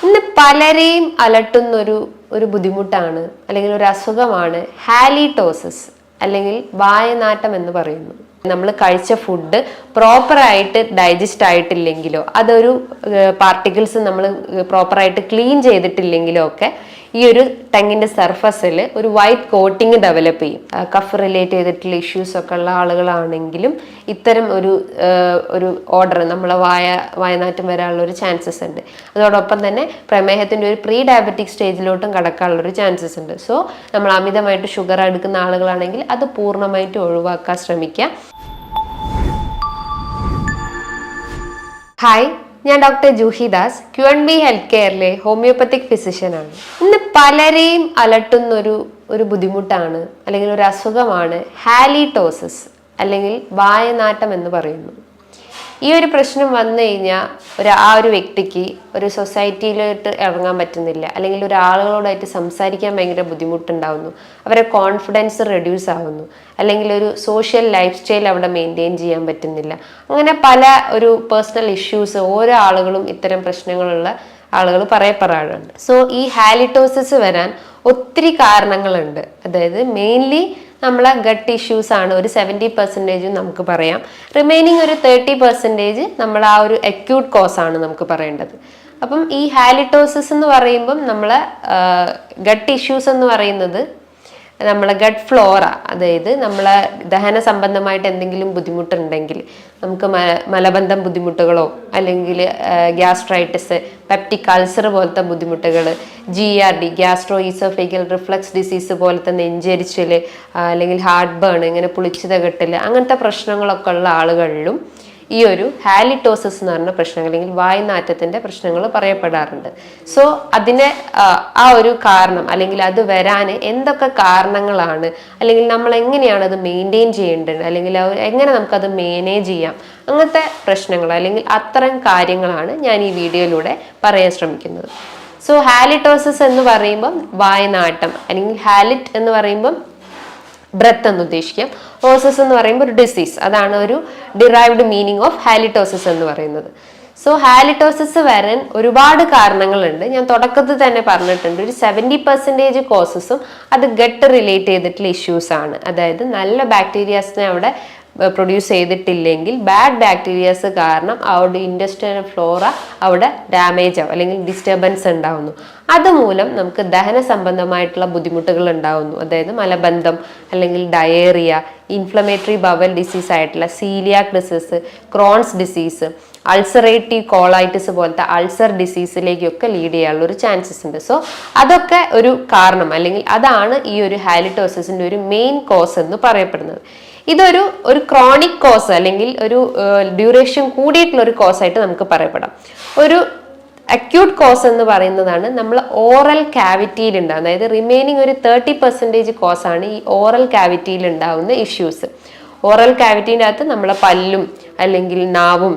ഇന്ന് പലരെയും അലട്ടുന്ന ഒരു ബുദ്ധിമുട്ടാണ് അല്ലെങ്കിൽ ഒരു അസുഖമാണ് ഹാലിറ്റോസിസ് അല്ലെങ്കിൽ വായനാറ്റം എന്ന് പറയുന്നു. നമ്മൾ കഴിച്ച ഫുഡ് പ്രോപ്പറായിട്ട് ഡൈജസ്റ്റ് ആയിട്ടില്ലെങ്കിലോ അതൊരു പാർട്ടിക്കിൾസ് നമ്മൾ പ്രോപ്പറായിട്ട് ക്ലീൻ ചെയ്തിട്ടില്ലെങ്കിലോ ഒക്കെ ഈ ഒരു ടങ്ങിന്റെ സർഫസിൽ ഒരു വൈറ്റ് കോട്ടിങ് ഡെവലപ്പ് ചെയ്യും. കഫ് റിലേറ്റ് ചെയ്തിട്ടുള്ള ഇഷ്യൂസ് ഒക്കെ ഉള്ള ആളുകളാണെങ്കിലും ഇത്തരം ഒരു ഓർഡർ നമ്മളെ വായനാറ്റം വരാനുള്ള ഒരു ചാൻസസ് ഉണ്ട്. അതോടൊപ്പം തന്നെ പ്രമേഹത്തിന്റെ ഒരു പ്രീ ഡയബറ്റിക് സ്റ്റേജിലോട്ടും കടക്കാനുള്ള ഒരു ചാൻസസ് ഉണ്ട്. സോ നമ്മൾ അമിതമായിട്ട് ഷുഗർ എടുക്കുന്ന ആളുകളാണെങ്കിൽ അത് പൂർണ്ണമായിട്ട് ഒഴിവാക്കാൻ ശ്രമിക്കുക. ഹായ്, ഞാൻ doctor Juhi Das, Q&B health കെയറിലെ ഹോമിയോപ്പത്തിക് ഫിസിഷ്യനാണ്. ഇന്ന് പലരെയും അലട്ടുന്ന ഒരു ബുദ്ധിമുട്ടാണ് അല്ലെങ്കിൽ ഒരു അസുഖമാണ് ഹാലിറ്റോസിസ് അല്ലെങ്കിൽ വായനാറ്റം എന്ന് പറയുന്നു. ഈ ഒരു പ്രശ്നം വന്നു കഴിഞ്ഞാൽ ആ ഒരു വ്യക്തിക്ക് ഒരു സൊസൈറ്റിയിലോട്ട് ഇറങ്ങാൻ പറ്റുന്നില്ല, അല്ലെങ്കിൽ ഒരാളുകളോടായിട്ട് സംസാരിക്കാൻ ഭയങ്കര ബുദ്ധിമുട്ടുണ്ടാവുന്നു, അവരെ കോൺഫിഡൻസ് റെഡ്യൂസ് ആവുന്നു, അല്ലെങ്കിൽ ഒരു സോഷ്യൽ ലൈഫ് സ്റ്റൈൽ അവിടെ മെയിൻറ്റെയിൻ ചെയ്യാൻ പറ്റുന്നില്ല. അങ്ങനെ പല ഒരു പേഴ്സണൽ ഇഷ്യൂസ് ഓരോ ആളുകളും ഇത്തരം പ്രശ്നങ്ങളുള്ള ആളുകൾ പറയപ്പെടാറുണ്ട്. സോ ഈ ഹാലിറ്റോസിസ് വരാൻ ഒത്തിരി കാരണങ്ങളുണ്ട്. അതായത് മെയിൻലി നമ്മളെ ഗട്ട് ഇഷ്യൂസ് ആണ് ഒരു 70% നമുക്ക് പറയാം. റിമൈനിങ് ഒരു 30% നമ്മൾ ആ ഒരു അക്യൂട്ട് കോസ് ആണ് നമുക്ക് പറയേണ്ടത്. അപ്പം ഈ ഹാലിറ്റോസിസ് എന്ന് പറയുമ്പം നമ്മളെ ഗട്ട് ഇഷ്യൂസ് എന്ന് പറയുന്നത് നമ്മളെ ഗട്ട് ഫ്ലോറ, അതായത് നമ്മളെ ദഹന സംബന്ധമായിട്ട് എന്തെങ്കിലും ബുദ്ധിമുട്ടുണ്ടെങ്കിൽ, നമുക്ക് മലബന്ധം ബുദ്ധിമുട്ടുകളോ അല്ലെങ്കിൽ ഗ്യാസ്ട്രൈറ്റിസ്, പെപ്റ്റിക് അൾസർ പോലത്തെ ബുദ്ധിമുട്ടുകൾ, GERD gastro oesophageal reflux disease പോലത്തെ നെഞ്ചരിച്ചിൽ, അല്ലെങ്കിൽ ഹാർട്ട് ബേൺ, ഇങ്ങനെ പുളിച്ചിത കെട്ടൽ, അങ്ങനത്തെ പ്രശ്നങ്ങളൊക്കെ ഉള്ള ആളുകളിലും ഈ ഒരു ഹാലിറ്റോസിസ് എന്ന് പറഞ്ഞ പ്രശ്നങ്ങൾ അല്ലെങ്കിൽ വായുനാറ്റത്തിന്റെ പ്രശ്നങ്ങൾ പറയപ്പെടാറുണ്ട്. സോ അതിനെ ആ ഒരു കാരണം അല്ലെങ്കിൽ അത് വരാൻ എന്തൊക്കെ കാരണങ്ങളാണ്, അല്ലെങ്കിൽ നമ്മൾ എങ്ങനെയാണ് അത് മെയിൻറ്റെയിൻ ചെയ്യേണ്ടത്, അല്ലെങ്കിൽ എങ്ങനെ നമുക്കത് മാനേജ് ചെയ്യാം, അങ്ങനത്തെ പ്രശ്നങ്ങൾ അല്ലെങ്കിൽ അത്തരം കാര്യങ്ങളാണ് ഞാൻ ഈ വീഡിയോയിലൂടെ പറയാൻ ശ്രമിക്കുന്നത്. സോ ഹാലിറ്റോസിസ് എന്ന് പറയുമ്പം വായനാട്ടം, അല്ലെങ്കിൽ ഹാലിറ്റ് എന്ന് പറയുമ്പം ബ്രെത്ത് എന്ന് ഉദ്ദേശിക്കാം. ഓസിസ് എന്ന് പറയുമ്പോൾ ഒരു ഡിസീസ്, അതാണ് ഒരു ഡിറൈവ്ഡ് മീനിങ് ഓഫ് ഹാലിറ്റോസിസ് എന്ന് പറയുന്നത്. സോ ഹാലിറ്റോസിസ് വരാൻ ഒരുപാട് കാരണങ്ങളുണ്ട്. ഞാൻ തുടക്കത്തിൽ തന്നെ പറഞ്ഞിട്ടുണ്ട്, ഒരു 70% കോസസും അത് ഗട്ട് റിലേറ്റ് ചെയ്തിട്ടുള്ള ഇഷ്യൂസ് ആണ്. അതായത് നല്ല ബാക്ടീരിയാസിനെ അവിടെ പ്രൊഡ്യൂസ് ചെയ്തിട്ടില്ലെങ്കിൽ ബാഡ് ബാക്ടീരിയാസ് കാരണം അവിടെ ഇൻഡസ്ട്രിയൽ ഫ്ലോറ അവിടെ ഡാമേജ് ആവും അല്ലെങ്കിൽ ഡിസ്റ്റർബൻസ് ഉണ്ടാവുന്നു. അതുമൂലം നമുക്ക് ദഹന സംബന്ധമായിട്ടുള്ള ബുദ്ധിമുട്ടുകൾ ഉണ്ടാവുന്നു. അതായത് മലബന്ധം, അല്ലെങ്കിൽ ഡയേറിയ, ഇൻഫ്ലമേറ്ററി ബവൽ ഡിസീസ് ആയിട്ടുള്ള coeliac disease, Crohn's disease, ulcerative colitis പോലത്തെ അൾസർ ഡിസീസിലേക്കൊക്കെ ലീഡ് ചെയ്യാനുള്ള ഒരു ചാൻസസ് ഉണ്ട്. സോ അതൊക്കെ ഒരു കാരണം, അല്ലെങ്കിൽ അതാണ് ഈ ഒരു ഹാലിറ്റോസിസിന്റെ ഒരു മെയിൻ കോസ് എന്ന് പറയപ്പെടുന്നത്. ഇതൊരു ക്രോണിക് കോസ് അല്ലെങ്കിൽ ഒരു ഡ്യൂറേഷൻ കൂടിയിട്ടുള്ള ഒരു കോസ് ആയിട്ട് നമുക്ക് പറയപ്പെടാം. ഒരു അക്യൂട്ട് കോസ് എന്ന് പറയുന്നതാണ് നമ്മൾ ഓറൽ ക്യാവിറ്റിയിൽ ഉണ്ടാകുന്നത്. അതായത് റിമൈനിങ് ഒരു 30% കോസാണ് ഈ ഓറൽ ക്യാവിറ്റിയിൽ ഉണ്ടാകുന്ന ഇഷ്യൂസ്. ഓറൽ ക്യാവിറ്റീൻ്റെ അകത്ത് നമ്മളെ പല്ലും അല്ലെങ്കിൽ നാവും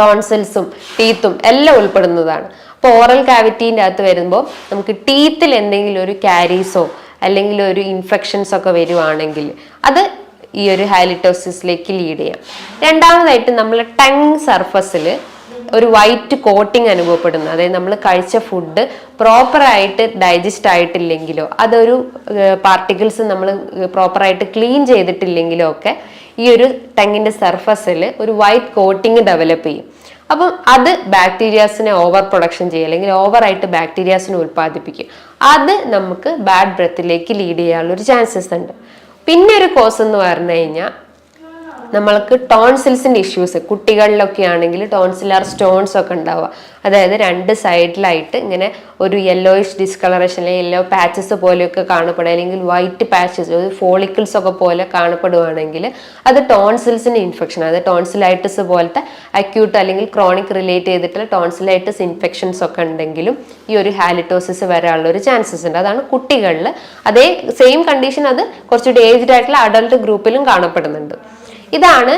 ടോൺസിൽസും ടീത്തും എല്ലാം ഉൾപ്പെടുന്നതാണ്. അപ്പോൾ ഓറൽ ക്യാവിറ്റീൻ്റെ അകത്ത് വരുമ്പോൾ നമുക്ക് ടീത്തിൽ എന്തെങ്കിലും ഒരു കാരീസോ അല്ലെങ്കിൽ ഒരു ഇൻഫെക്ഷൻസ് ഒക്കെ വരുവാണെങ്കിൽ അത് ഈ ഒരു ഹാലിറ്റോസിസിലേക്ക് ലീഡ് ചെയ്യാം. രണ്ടാമതായിട്ട് നമ്മൾ ടങ് സർഫസിൽ ഒരു വൈറ്റ് കോട്ടിങ് അനുഭവപ്പെടുന്നു. അതായത് നമ്മൾ കഴിച്ച ഫുഡ് പ്രോപ്പറായിട്ട് ഡൈജസ്റ്റ് ആയിട്ടില്ലെങ്കിലോ അതൊരു പാർട്ടിക്കിൾസ് നമ്മൾ പ്രോപ്പറായിട്ട് ക്ലീൻ ചെയ്തിട്ടില്ലെങ്കിലോ ഒക്കെ ഈ ഒരു ടങ്ങിന്റെ സർഫസിൽ ഒരു വൈറ്റ് കോട്ടിങ് ഡെവലപ്പ് ചെയ്യും. അപ്പം അത് ബാക്ടീരിയാസിനെ ഓവർ പ്രൊഡക്ഷൻ ചെയ്യും, അല്ലെങ്കിൽ ഓവറായിട്ട് ബാക്ടീരിയാസിനെ ഉൽപ്പാദിപ്പിക്കും. അത് നമുക്ക് ബാഡ് ബ്രെത്തിലേക്ക് ലീഡ് ചെയ്യാനുള്ള ഒരു ചാൻസസ് ഉണ്ട്. പിന്നെ ഒരു കോസ് എന്ന് പറഞ്ഞു കഴിഞ്ഞാൽ നമ്മൾക്ക് ടോൺസിൽസിന്റെ ഇഷ്യൂസ്, കുട്ടികളിലൊക്കെ ആണെങ്കിൽ ടോൺസിലാർ സ്റ്റോൺസ് ഒക്കെ ഉണ്ടാവുക. അതായത് രണ്ട് സൈഡിലായിട്ട് ഇങ്ങനെ ഒരു യെല്ലോയിഷ് ഡിസ്കളറേഷൻ അല്ലെങ്കിൽ യെല്ലോ പാച്ചസ് പോലെയൊക്കെ കാണപ്പെടുക, അല്ലെങ്കിൽ വൈറ്റ് പാച്ചസ് ഫോളിക്കിൾസ് ഒക്കെ പോലെ കാണപ്പെടുകയാണെങ്കിൽ അത് ടോൺസിൽസിന്റെ ഇൻഫെക്ഷൻ, അത് ടോൺസിലൈറ്റിസ് പോലത്തെ അക്യൂട്ട് അല്ലെങ്കിൽ ക്രോണിക് റിലേറ്റ് ചെയ്തിട്ടുള്ള ടോൺസിലൈറ്റിസ് ഇൻഫെക്ഷൻസ് ഒക്കെ ഉണ്ടെങ്കിലും ഈ ഒരു ഹാലിറ്റോസിസ് വരാനുള്ള ഒരു ചാൻസസ് ഉണ്ട്. അതാണ് കുട്ടികളിൽ. അതേ സെയിം കണ്ടീഷൻ അത് കുറച്ചുകൂടി ഏജ്ഡ് ആയിട്ടുള്ള അഡൾട്ട് ഗ്രൂപ്പിലും കാണപ്പെടുന്നുണ്ട്. ഇതാണ്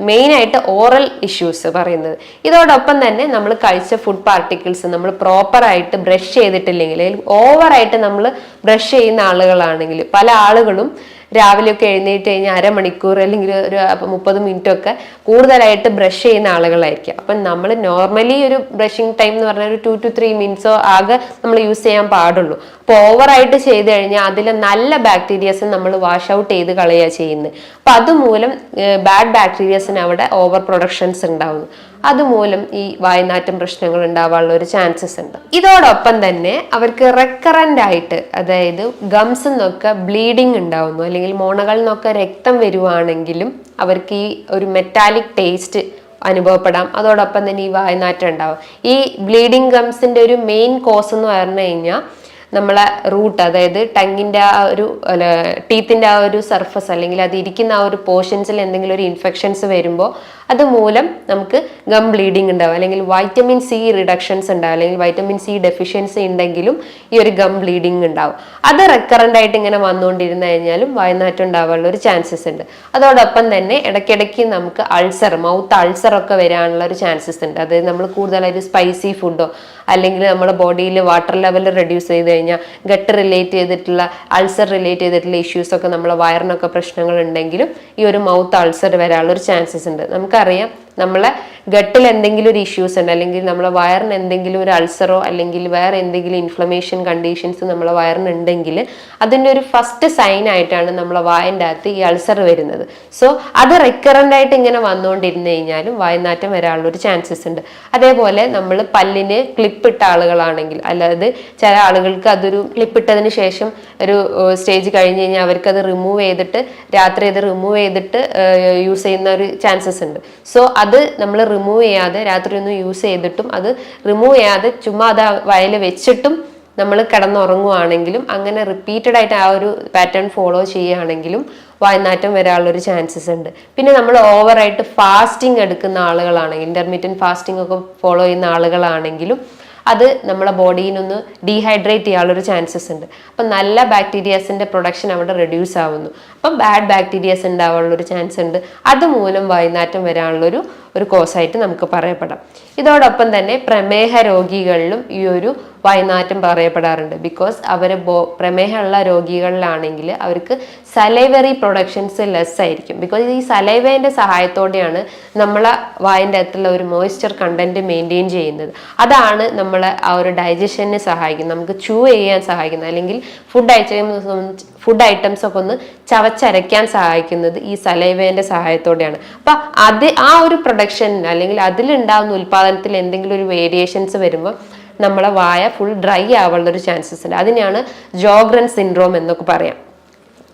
മെയിൻ ആയിട്ട് ഓറൽ ഇഷ്യൂസ് പറയുന്നത്. ഇതോടൊപ്പം തന്നെ നമ്മൾ കഴിച്ച ഫുഡ് പാർട്ടിക്കിൾസ് നമ്മൾ പ്രോപ്പറായിട്ട് ബ്രഷ് ചെയ്തിട്ടില്ലെങ്കിൽ, അല്ലെങ്കിൽ ഓവറായിട്ട് നമ്മൾ ബ്രഷ് ചെയ്യുന്ന ആളുകളാണെങ്കിൽ, പല ആളുകളും രാവിലെയൊക്കെ എഴുന്നേറ്റ് കഴിഞ്ഞാൽ അരമണിക്കൂർ അല്ലെങ്കിൽ ഒരു 30 മിനിറ്റ് ഒക്കെ കൂടുതലായിട്ട് ബ്രഷ് ചെയ്യുന്ന ആളുകളായിരിക്കും. അപ്പം നമ്മൾ നോർമലി ഒരു ബ്രഷിംഗ് ടൈം എന്ന് പറഞ്ഞാൽ ഒരു 2 to 3 മിനിറ്റ്സോ ആകെ നമ്മൾ യൂസ് ചെയ്യാൻ പാടുള്ളൂ. അപ്പോൾ ഓവറായിട്ട് ചെയ്ത് കഴിഞ്ഞാൽ അതിലെ നല്ല ബാക്ടീരിയസ് നമ്മൾ വാഷ് ഔട്ട് ചെയ്ത് കളയുക ചെയ്യുന്നത്. അപ്പം അതുമൂലം ബാഡ് ബാക്ടീരിയസിന് അവിടെ ഓവർ പ്രൊഡക്ഷൻസ് ഉണ്ടാവുന്നു. അതുമൂലം ഈ വായ്നാറ്റം പ്രശ്നങ്ങൾ ഉണ്ടാവാനുള്ള ഒരു ചാൻസസ് ഉണ്ട്. ഇതോടൊപ്പം തന്നെ അവർക്ക് റെക്കറന്റ് ആയിട്ട്, അതായത് ഗംസ് നിന്നൊക്കെ ബ്ലീഡിങ് ഉണ്ടാവുന്നു, അല്ലെങ്കിൽ മോണകളിൽ നിന്നൊക്കെ രക്തം വരുവാണെങ്കിലും അവർക്ക് ഈ ഒരു മെറ്റാലിക് ടേസ്റ്റ് അനുഭവപ്പെടാം. അതോടൊപ്പം തന്നെ ഈ വായ്നാറ്റം ഉണ്ടാവും. ഈ ബ്ലീഡിങ് ഗംസിന്റെ ഒരു മെയിൻ കോസ് എന്ന് പറഞ്ഞു കഴിഞ്ഞാൽ നമ്മളെ റൂട്ട്, അതായത് ടങ്ങിന്റെ ആ ഒരു ടീത്തിന്റെ ആ ഒരു സർഫസ് അല്ലെങ്കിൽ അത് ഇരിക്കുന്ന ആ ഒരു പോർഷൻസിൽ എന്തെങ്കിലും ഒരു ഇൻഫെക്ഷൻസ് വരുമ്പോൾ അതുമൂലം നമുക്ക് ഗം ബ്ലീഡിങ് ഉണ്ടാവും, അല്ലെങ്കിൽ വൈറ്റമിൻ സി റിഡക്ഷൻസ് ഉണ്ടാവും, അല്ലെങ്കിൽ വൈറ്റമിൻ സി ഡെഫിഷ്യൻസി ഉണ്ടെങ്കിലും ഈ ഒരു ഗം ബ്ലീഡിങ് ഉണ്ടാവും. അത് റെക്കറന്റ് ആയിട്ട് ഇങ്ങനെ വന്നുകൊണ്ടിരുന്നു കഴിഞ്ഞാലും വായ്നാറ്റം ഉണ്ടാവാനുള്ള ഒരു ചാൻസസ് ഉണ്ട്. അതോടൊപ്പം തന്നെ ഇടയ്ക്കിടയ്ക്ക് നമുക്ക് അൾസർ, മൗത്ത് അൾസർ ഒക്കെ വരാനുള്ള ഒരു ചാൻസസ് ഉണ്ട്. അതായത് നമ്മൾ കൂടുതലായിട്ട് സ്പൈസി ഫുഡോ അല്ലെങ്കിൽ നമ്മുടെ ബോഡിയിൽ വാട്ടർ ലെവൽ റെഡ്യൂസ് ചെയ്ത് കഴിഞ്ഞാൽ ഗട്ട് റിലേറ്റ് ചെയ്തിട്ടുള്ള അൾസർ റിലേറ്റ് ചെയ്തിട്ടുള്ള ഇഷ്യൂസ് ഒക്കെ നമ്മളെ വയറിനൊക്കെ പ്രശ്നങ്ങൾ ഉണ്ടെങ്കിലും ഈ ഒരു മൗത്ത് അൾസർ വരാനുള്ള ഒരു ചാൻസസ് ഉണ്ട്. നമുക്കറിയാം നമ്മളെ ഗട്ടിൽ എന്തെങ്കിലും ഒരു ഇഷ്യൂസ് ഉണ്ട്, അല്ലെങ്കിൽ നമ്മളെ വയറിന് എന്തെങ്കിലും ഒരു അൾസറോ അല്ലെങ്കിൽ വേറെ എന്തെങ്കിലും ഇൻഫ്ലമേഷൻ കണ്ടീഷൻസ് നമ്മളെ വയറിനുണ്ടെങ്കിൽ അതിൻ്റെ ഒരു ഫസ്റ്റ് സൈൻ ആയിട്ടാണ് നമ്മളെ വായൻ്റെ അകത്ത് ഈ അൾസർ വരുന്നത്. സോ അത് റെക്കറൻ്റ് ആയിട്ട് ഇങ്ങനെ വന്നുകൊണ്ടിരുന്നു കഴിഞ്ഞാലും വായനാറ്റം വരാനുള്ള ഒരു ചാൻസസ് ഉണ്ട്. അതേപോലെ നമ്മൾ പല്ലിന് ക്ലിപ്പിട്ട ആളുകളാണെങ്കിൽ, അല്ലാതെ ചില ആളുകൾക്ക് അതൊരു ക്ലിപ്പിട്ടതിന് ശേഷം ഒരു സ്റ്റേജ് കഴിഞ്ഞ് കഴിഞ്ഞാൽ അവർക്കത് റിമൂവ് ചെയ്തിട്ട് രാത്രി അത് റിമൂവ് ചെയ്തിട്ട് യൂസ് ചെയ്യുന്ന ഒരു ചാൻസസ് ഉണ്ട്. സോ അത് നമ്മൾ റിമൂവ് ചെയ്യാതെ രാത്രി ഒന്നും യൂസ് ചെയ്തിട്ടും അത് റിമൂവ് ചെയ്യാതെ ചുമ്മാ അത് വയൽ വെച്ചിട്ടും നമ്മൾ കിടന്നുറങ്ങുവാണെങ്കിലും അങ്ങനെ റിപ്പീറ്റഡ് ആയിട്ട് ആ ഒരു പാറ്റേൺ ഫോളോ ചെയ്യുകയാണെങ്കിലും വായ്നാറ്റം വരാനുള്ളൊരു ചാൻസസ് ഉണ്ട്. പിന്നെ നമ്മൾ ഓവറായിട്ട് ഫാസ്റ്റിംഗ് എടുക്കുന്ന ആളുകളാണെങ്കിൽ, ഇന്റർമീഡിയറ്റ് ഫാസ്റ്റിംഗ് ഒക്കെ ഫോളോ ചെയ്യുന്ന ആളുകളാണെങ്കിലും അത് നമ്മളെ ബോഡിയിനൊന്ന് ഡീഹൈഡ്രേറ്റ് ചെയ്യാനുള്ളൊരു ചാൻസസ് ഉണ്ട്. അപ്പം നല്ല ബാക്ടീരിയാസിൻ്റെ പ്രൊഡക്ഷൻ അവിടെ റെഡ്യൂസ് ആവുന്നു. അപ്പം ബാഡ് ബാക്ടീരിയാസ് ഉണ്ടാവാനുള്ളൊരു ചാൻസ് ഉണ്ട്. അതുമൂലം വായ്നാറ്റം വരാനുള്ളൊരു കോസായിട്ട് നമുക്ക് പറയപ്പെടാം. ഇതോടൊപ്പം തന്നെ പ്രമേഹ രോഗികളിലും ഈ ഒരു വായ്നാറ്റം പറയപ്പെടാറുണ്ട്. ബിക്കോസ് അവർ പ്രമേഹമുള്ള രോഗികളിലാണെങ്കിൽ അവർക്ക് സലൈവറി പ്രൊഡക്ഷൻസ് ലെസ് ആയിരിക്കും. ബിക്കോസ് ഈ സലൈവേൻ്റെ സഹായത്തോടെയാണ് നമ്മളെ വായൻ്റെ അകത്തുള്ള ഒരു മോയ്സ്ചർ കണ്ടന്റ് മെയിൻറ്റെയിൻ ചെയ്യുന്നത്. അതാണ് നമ്മളെ ആ ഒരു ഡൈജഷന് സഹായിക്കുന്നത്, നമുക്ക് ചൂ ചെയ്യാൻ സഹായിക്കുന്നത്, അല്ലെങ്കിൽ ഫുഡ് ഐറ്റംസ് ഒക്കെ ഒന്ന് ചവച്ചരയ്ക്കാൻ സഹായിക്കുന്നത് ഈ സലൈവേൻ്റെ സഹായത്തോടെയാണ്. അപ്പം ആ ഒരു പ്രൊഡക്ഷൻ അല്ലെങ്കിൽ അതിലുണ്ടാകുന്ന ഉൽപാദനത്തിൽ എന്തെങ്കിലും ഒരു വേരിയേഷൻസ് വരുമ്പോൾ നമ്മളെ വായ ഫുൾ ഡ്രൈ ആവാനുള്ള ഒരു ചാൻസസ് ഉണ്ട്. അതിനാണ് ജോഗ്രൻ സിൻഡ്രോം എന്നൊക്കെ പറയാം.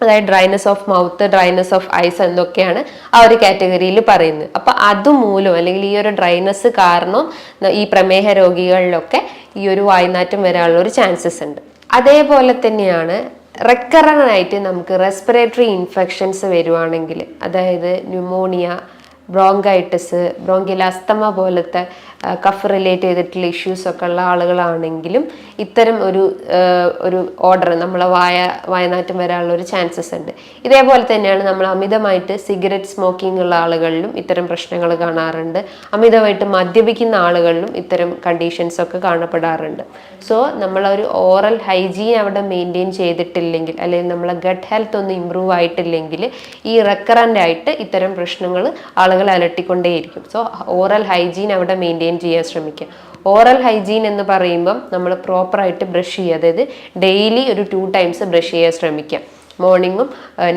അതായത് dryness of mouth, dryness of eyes എന്നൊക്കെയാണ് ആ ഒരു കാറ്റഗറിയിൽ പറയുന്നത്. അപ്പൊ അതുമൂലം അല്ലെങ്കിൽ ഈ ഒരു ഡ്രൈനെസ് കാരണം ഈ പ്രമേഹ രോഗികളിലൊക്കെ ഈ ഒരു വായ്നാറ്റം വരാനുള്ള ഒരു ചാൻസസ് ഉണ്ട്. അതേപോലെ തന്നെയാണ് റെക്കറന്റ് ആയിട്ട് നമുക്ക് റെസ്പിറേറ്ററി ഇൻഫെക്ഷൻസ് വരുവാണെങ്കിൽ, അതായത് ന്യൂമോണിയ, ബ്രോങ്കൈറ്റിസ്, ബ്രോങ്കിയൽ അസ്തമ പോലത്തെ കഫ് റിലേറ്റ് ചെയ്തിട്ടുള്ള ഇഷ്യൂസ് ഒക്കെ ഉള്ള ആളുകളാണെങ്കിലും ഇത്തരം ഒരു ഓർഡർ നമ്മളെ വായനാറ്റം വരാനുള്ള ഒരു ചാൻസസ് ഉണ്ട്. ഇതേപോലെ തന്നെയാണ് നമ്മൾ അമിതമായിട്ട് സിഗരറ്റ് സ്മോക്കിംഗ് ഉള്ള ആളുകളിലും ഇത്തരം പ്രശ്നങ്ങൾ കാണാറുണ്ട്. അമിതമായിട്ട് മദ്യപിക്കുന്ന ആളുകളിലും ഇത്തരം കണ്ടീഷൻസ് ഒക്കെ കാണപ്പെടാറുണ്ട്. സോ നമ്മളൊരു ഓറൽ ഹൈജീൻ അവിടെ മെയിൻറ്റെയിൻ ചെയ്തിട്ടില്ലെങ്കിൽ, അല്ലെങ്കിൽ നമ്മളെ ഗട്ട് ഹെൽത്ത് ഒന്നും ഇമ്പ്രൂവ് ആയിട്ടില്ലെങ്കിൽ ഈ റെക്കറൻ്റ് ആയിട്ട് ഇത്തരം പ്രശ്നങ്ങൾ ആളുകൾ അലട്ടിക്കൊണ്ടേയിരിക്കും. സോ ഓറൽ ഹൈജീൻ അവിടെ മെയിൻറ്റെയിൻ ചെയ്യാൻ ശ്രമിക്കുക. ഓറൽ ഹൈജീൻ എന്ന് പറയുമ്പം നമ്മൾ പ്രോപ്പറായിട്ട് ബ്രഷ് ചെയ്യുക, അതായത് ഡെയിലി ഒരു 2 times ബ്രഷ് ചെയ്യാൻ ശ്രമിക്കുക. മോർണിംഗും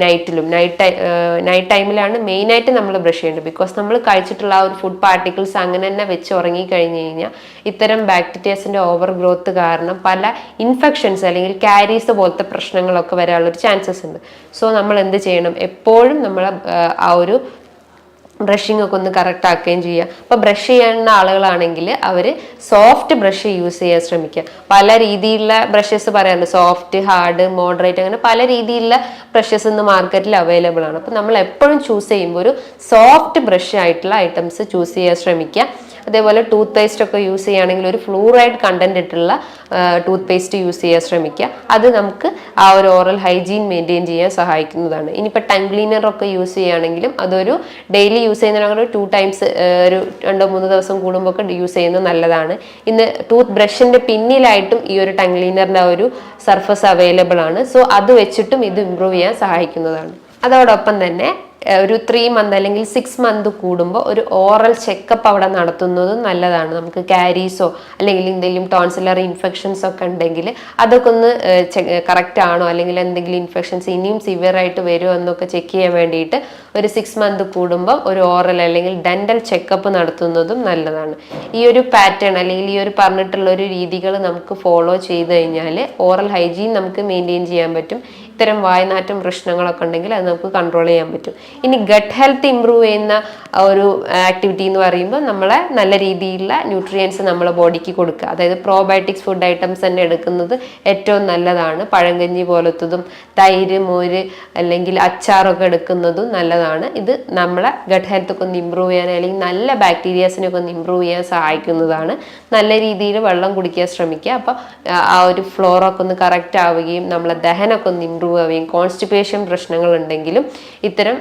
നൈറ്റിലും. നൈറ്റ് ടൈമിലാണ് മെയിനായിട്ട് നമ്മൾ ബ്രഷ് ചെയ്യേണ്ടത്. ബിക്കോസ് നമ്മൾ കഴിച്ചിട്ടുള്ള ആ ഒരു ഫുഡ് പാർട്ടിക്കിൾസ് അങ്ങനെ തന്നെ വെച്ച് ഉറങ്ങിക്കഴിഞ്ഞ് കഴിഞ്ഞാൽ ഇത്തരം ബാക്ടീരിയസിൻ്റെ ഓവർ ഗ്രോത്ത് കാരണം പല ഇൻഫെക്ഷൻസ് അല്ലെങ്കിൽ കാരീസ് പോലത്തെ പ്രശ്നങ്ങളൊക്കെ വരാനുള്ളൊരു ചാൻസസ് ഉണ്ട്. സോ നമ്മൾ എന്ത് ചെയ്യണം, എപ്പോഴും നമ്മളെ ആ ഒരു ബ്രഷിംഗ് ഒക്കെ ഒന്ന് കറക്റ്റ് ആക്കുകയും ചെയ്യുക. അപ്പോൾ ബ്രഷ് ചെയ്യുന്ന ആളുകളാണെങ്കിൽ അവർ സോഫ്റ്റ് ബ്രഷ് യൂസ് ചെയ്യാൻ ശ്രമിക്കുക. പല രീതിയിലുള്ള ബ്രഷസ് പറയാറുണ്ട്, സോഫ്റ്റ്, ഹാർഡ്, മോഡറേറ്റ്, അങ്ങനെ പല രീതിയിലുള്ള ബ്രഷസ് ഇന്ന് മാർക്കറ്റിൽ അവൈലബിൾ ആണ്. അപ്പോൾ നമ്മൾ എപ്പോഴും ചൂസ് ചെയ്യുമ്പോൾ ഒരു സോഫ്റ്റ് ബ്രഷ് ആയിട്ടുള്ള ഐറ്റംസ് ചൂസ് ചെയ്യാൻ ശ്രമിക്കുക. അതേപോലെ ടൂത്ത് പേസ്റ്റ് ഒക്കെ യൂസ് ചെയ്യുകയാണെങ്കിൽ ഒരു ഫ്ലൂറൈഡ് കണ്ടന്റ് ഇട്ടുള്ള ടൂത്ത് പേസ്റ്റ് യൂസ് ചെയ്യാൻ ശ്രമിക്കുക. അത് നമുക്ക് ആ ഒരു ഓറൽ ഹൈജീൻ മെയിൻറ്റെയിൻ ചെയ്യാൻ സഹായിക്കുന്നതാണ്. ഇനിയിപ്പോൾ ടങ് ക്ലീനർ ഒക്കെ യൂസ് ചെയ്യുകയാണെങ്കിലും അതൊരു ഡെയിലി യൂസ് ചെയ്യുന്നതിനേക്കാൾ 2 ടൈംസ് ഒരു 2-3 ദിവസം കൂടുമ്പോൾ ഒക്കെ യൂസ് ചെയ്യുന്നത് നല്ലതാണ്. ഇന്ന് ടൂത്ത് ബ്രഷിന്റെ പിന്നിലായിട്ടും ഈ ഒരു ടങ് ക്ലീനറിന്റെ ഒരു സർഫസ് അവൈലബിൾ ആണ്. സോ അത് വെച്ചിട്ടും ഇത് ഇമ്പ്രൂവ് ചെയ്യാൻ സഹായിക്കുന്നതാണ്. അതോടൊപ്പം തന്നെ ഒരു 3 മന്ത് അല്ലെങ്കിൽ 6 മന്ത് കൂടുമ്പോൾ ഒരു ഓറൽ ചെക്കപ്പ് അവിടെ നടത്തുന്നതും നല്ലതാണ്. നമുക്ക് കാരീസോ അല്ലെങ്കിൽ എന്തെങ്കിലും ടോൺസിലറി ഇൻഫെക്ഷൻസ് ഒക്കെ ഉണ്ടെങ്കിൽ അതൊക്കെ ഒന്ന് കറക്റ്റ് ആണോ, അല്ലെങ്കിൽ എന്തെങ്കിലും ഇൻഫെക്ഷൻസ് ഇനിയും സിവിയർ ആയിട്ട് വരുമോ എന്നൊക്കെ ചെക്ക് ചെയ്യാൻ വേണ്ടിയിട്ട് ഒരു 6 മന്ത് കൂടുമ്പോൾ ഒരു ഓറൽ അല്ലെങ്കിൽ ഡെന്റൽ ചെക്കപ്പ് നടത്തുന്നതും നല്ലതാണ്. ഈ ഒരു പാറ്റേൺ അല്ലെങ്കിൽ ഈ ഒരു പറഞ്ഞിട്ടുള്ള ഒരു രീതികൾ നമുക്ക് ഫോളോ ചെയ്ത് കഴിഞ്ഞാൽ ഓറൽ ഹൈജീൻ നമുക്ക് മെയിൻറ്റെയിൻ ചെയ്യാൻ പറ്റും. ഇത്തരം വായനാറ്റം പ്രശ്നങ്ങളൊക്കെ ഉണ്ടെങ്കിൽ അത് നമുക്ക് കൺട്രോൾ ചെയ്യാൻ പറ്റും. ഇനി ഗട്ട് ഹെൽത്ത് ഇമ്പ്രൂവ് ചെയ്യുന്ന ഒരു ആക്ടിവിറ്റി എന്ന് പറയുമ്പോൾ നമ്മളെ നല്ല രീതിയിലുള്ള ന്യൂട്രിയൻസ് നമ്മളെ ബോഡിക്ക് കൊടുക്കുക. അതായത് പ്രോബയോട്ടിക്സ് ഫുഡ് ഐറ്റംസ് തന്നെ എടുക്കുന്നത് ഏറ്റവും നല്ലതാണ്. പഴങ്കഞ്ഞി പോലത്തതും തൈര്, മോര് അല്ലെങ്കിൽ അച്ചാറൊക്കെ എടുക്കുന്നതും നല്ലതാണ്. ഇത് നമ്മളെ ഗട്ട് ഹെൽത്ത് ഒക്കെ ഒന്ന് ഇമ്പ്രൂവ് ചെയ്യാൻ അല്ലെങ്കിൽ നല്ല ബാക്ടീരിയാസിനൊക്കെ ഒന്ന് ഇമ്പ്രൂവ് ചെയ്യാൻ സഹായിക്കുന്നതാണ്. നല്ല രീതിയിൽ വെള്ളം കുടിക്കാൻ ശ്രമിക്കുക. അപ്പോൾ ആ ഒരു ഫ്ലോറൊക്കെ ഒന്ന് കറക്റ്റ് ആവുകയും നമ്മളെ ദഹനമൊക്കെ ഒന്ന് ഇമ്പ്രൂവ് ആവുകയും കോൺസ്റ്റിപ്പേഷൻ പ്രശ്നങ്ങൾ ഉണ്ടെങ്കിലും ഇത്തരം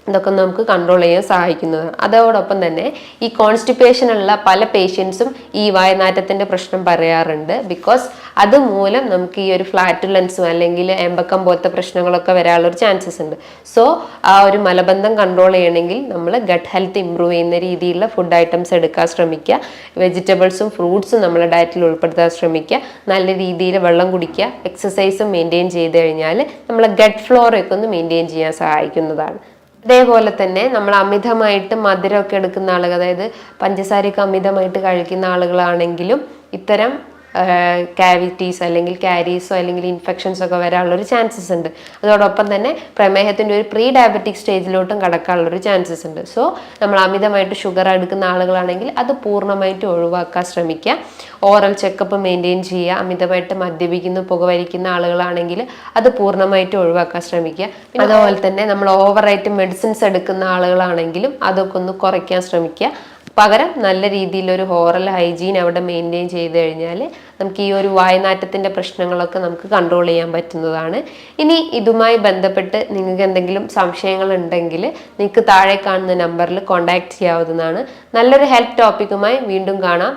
ഇതൊക്കെ നമുക്ക് കൺട്രോൾ ചെയ്യാൻ സഹായിക്കുന്നതാണ്. അതോടൊപ്പം തന്നെ ഈ കോൺസ്റ്റിപ്പേഷനുള്ള പല പേഷ്യൻസും ഈ വായനാറ്റത്തിൻ്റെ പ്രശ്നം പറയാറുണ്ട്. ബിക്കോസ് അതുമൂലം നമുക്ക് ഈ ഒരു ഫ്ലാറ്റുലൻസും അല്ലെങ്കിൽ എമ്പക്കം പോലത്തെ പ്രശ്നങ്ങളൊക്കെ വരാനുള്ളൊരു ചാൻസസ് ഉണ്ട്. സോ ആ ഒരു മലബന്ധം കൺട്രോൾ ചെയ്യണമെങ്കിൽ നമ്മൾ ഗട്ട് ഹെൽത്ത് ഇമ്പ്രൂവ് ചെയ്യുന്ന രീതിയിലുള്ള ഫുഡ് ഐറ്റംസ് എടുക്കാൻ ശ്രമിക്കുക. വെജിറ്റബിൾസും ഫ്രൂട്ട്സും നമ്മുടെ ഡയറ്റിൽ ഉൾപ്പെടുത്താൻ ശ്രമിക്കുക. നല്ല രീതിയിൽ വെള്ളം കുടിക്കുക. എക്സസൈസും മെയിൻറ്റെയിൻ ചെയ്ത് കഴിഞ്ഞാൽ നമ്മളെ ഗട്ട് ഫ്ലോറൊക്കെ ഒന്ന് മെയിൻറ്റെയിൻ ചെയ്യാൻ സഹായിക്കുന്നതാണ്. അതേപോലെ തന്നെ നമ്മൾ അമിതമായിട്ട് മധുരമൊക്കെ എടുക്കുന്ന ആളുകൾ, അതായത് പഞ്ചസാരയൊക്കെ അമിതമായിട്ട് കഴിക്കുന്ന ആളുകളാണെങ്കിലും ഇത്തരം കാവിറ്റീസ് അല്ലെങ്കിൽ കാരീസോ അല്ലെങ്കിൽ ഇൻഫെക്ഷൻസ് ഒക്കെ വരാനുള്ളൊരു ചാൻസസ് ഉണ്ട്. അതോടൊപ്പം തന്നെ പ്രമേഹത്തിൻ്റെ ഒരു പ്രീ ഡയബറ്റിക് സ്റ്റേജിലോട്ടും കടക്കാനുള്ളൊരു ചാൻസസ് ഉണ്ട്. സോ നമ്മൾ അമിതമായിട്ട് ഷുഗർ എടുക്കുന്ന ആളുകളാണെങ്കിൽ അത് പൂർണ്ണമായിട്ട് ഒഴിവാക്കാൻ ശ്രമിക്കുക. ഓറൽ ചെക്കപ്പ് മെയിൻറ്റെയിൻ ചെയ്യുക. അമിതമായിട്ട് മദ്യപിക്കുന്ന പുകവലിക്കുന്ന ആളുകളാണെങ്കിൽ അത് പൂർണ്ണമായിട്ട് ഒഴിവാക്കാൻ ശ്രമിക്കുക. അതുപോലെ തന്നെ നമ്മൾ ഓവറായിട്ട് മെഡിസിൻസ് എടുക്കുന്ന ആളുകളാണെങ്കിലും അതൊക്കെ ഒന്ന് കുറയ്ക്കാൻ ശ്രമിക്കുക. പകരം നല്ല രീതിയിലൊരു ഓറൽ ഹൈജീൻ അവിടെ മെയിൻറ്റെയിൻ ചെയ്ത് കഴിഞ്ഞാൽ നമുക്ക് ഈ ഒരു വായനാറ്റത്തിൻ്റെ പ്രശ്നങ്ങളൊക്കെ നമുക്ക് കൺട്രോൾ ചെയ്യാൻ പറ്റുന്നതാണ്. ഇനി ഇതുമായി ബന്ധപ്പെട്ട് നിങ്ങൾക്ക് എന്തെങ്കിലും സംശയങ്ങൾ ഉണ്ടെങ്കിൽ നിങ്ങൾക്ക് താഴെ കാണുന്ന നമ്പറിൽ കോൺടാക്ട് ചെയ്യാവുന്നതാണ്. നല്ലൊരു ഹെൽത്ത് ടോപ്പിക്കുമായി വീണ്ടും കാണാം.